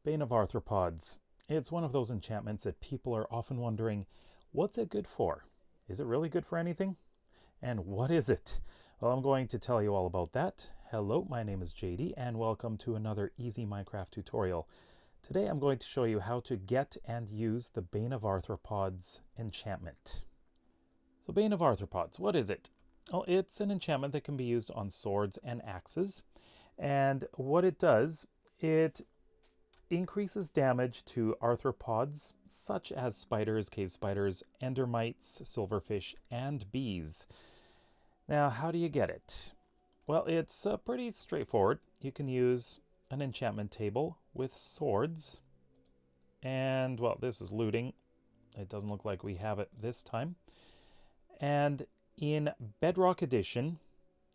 Bane of Arthropods. It's one of those enchantments that people are often wondering, what's it good for? Is it really good for anything? And what is it? Well, I'm going to tell you all about that. Hello, my name is JD and welcome to another easy Minecraft tutorial. Today I'm going to show you how to get and use the Bane of Arthropods enchantment. So Bane of Arthropods, what is it? Well, it's an enchantment that can be used on swords and axes. And what it does, it increases damage to arthropods such as spiders, cave spiders, endermites, silverfish, and bees. Now, how do you get it? Well, it's pretty straightforward. You can use an enchantment table with swords. And, well, this is looting. It doesn't look like we have it this time. And in Bedrock Edition,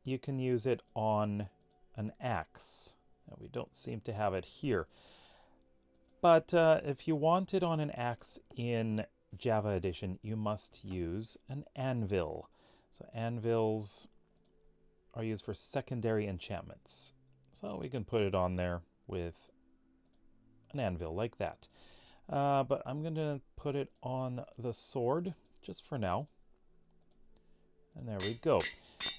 you can use it on an axe. Now, we don't seem to have it here. But if you want it on an axe in Java Edition, you must use an anvil. So anvils are used for secondary enchantments. So we can put it on there with an anvil like that. But I'm going to put it on the sword just for now. And there we go.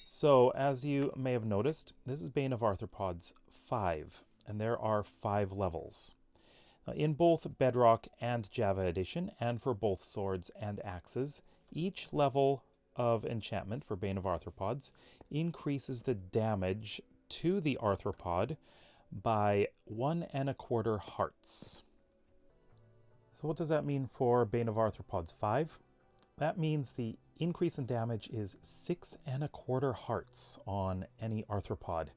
So as you may have noticed, this is Bane of Arthropods 5, and there are 5 levels. In both Bedrock and Java Edition, and for both swords and axes, each level of enchantment for Bane of Arthropods increases the damage to the arthropod by 1¼ hearts. So what does that mean for Bane of Arthropods 5? That means the increase in damage is 6¼ hearts on any arthropod.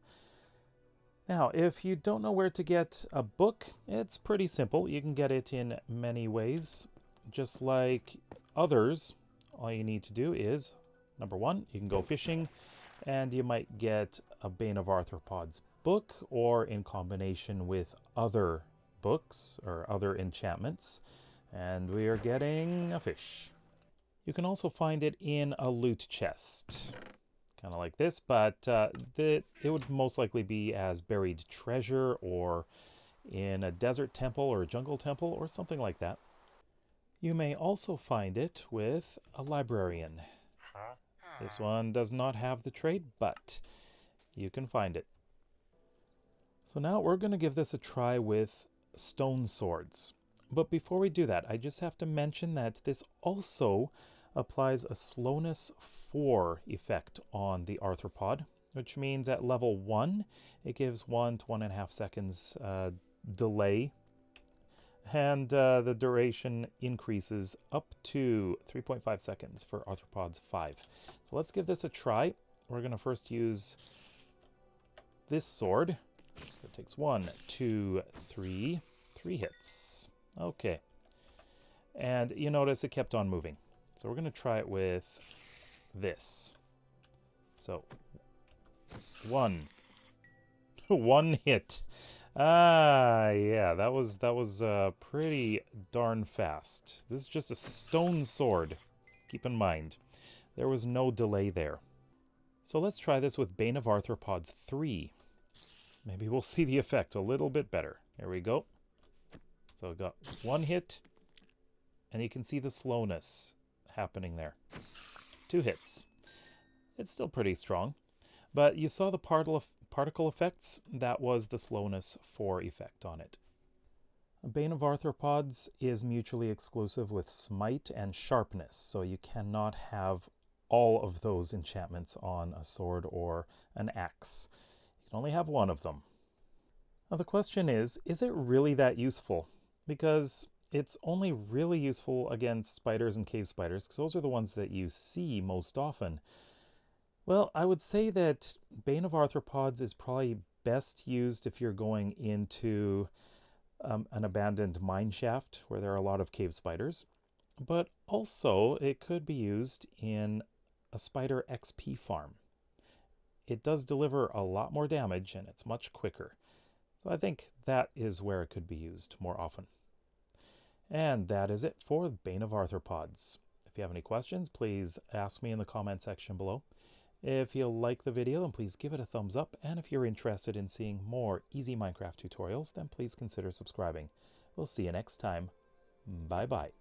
Now, if you don't know where to get a book, it's pretty simple. You can get it in many ways. Just like others, all you need to do is, number 1, you can go fishing, and you might get a Bane of Arthropods book, or in combination with other books or other enchantments. And we are getting a fish. You can also find it in a loot chest. Kind of like this, but it would most likely be as buried treasure or in a desert temple or a jungle temple or something like that. You may also find it with a librarian. This one does not have the trade, but you can find it. So now we're going to give this a try with stone swords. But before we do that, I just have to mention that this also applies a slowness 4 effect on the arthropod, which means at level 1, it gives 1 to 1½ seconds delay, and the duration increases up to 3.5 seconds for Arthropods 5. So let's give this a try. We're going to first use this sword. So it takes 1, 2, 3 hits. Okay. And you notice it kept on moving. So we're going to try it with this. So, 1 hit. Yeah, that was pretty darn fast. This is just a stone sword. Keep in mind, there was no delay there. So let's try this with Bane of Arthropods 3. Maybe we'll see the effect a little bit better. Here we go. So I got 1 hit, and you can see the slowness happening there. 2 hits. It's still pretty strong, but you saw the particle effects. That was the slowness 4 effect on it. Bane of Arthropods is mutually exclusive with Smite and Sharpness, so you cannot have all of those enchantments on a sword or an axe. You can only have one of them. Now the question is it really that useful? Because it's only really useful against spiders and cave spiders, because those are the ones that you see most often. Well, I would say that Bane of Arthropods is probably best used if you're going into an abandoned mine shaft where there are a lot of cave spiders. But also, it could be used in a spider XP farm. It does deliver a lot more damage, and it's much quicker. So I think that is where it could be used more often. And that is it for Bane of Arthropods. If you have any questions, please ask me in the comment section below. If you like the video, then please give it a thumbs up, and if you're interested in seeing more easy Minecraft tutorials, then please consider subscribing. We'll see you next time. Bye bye.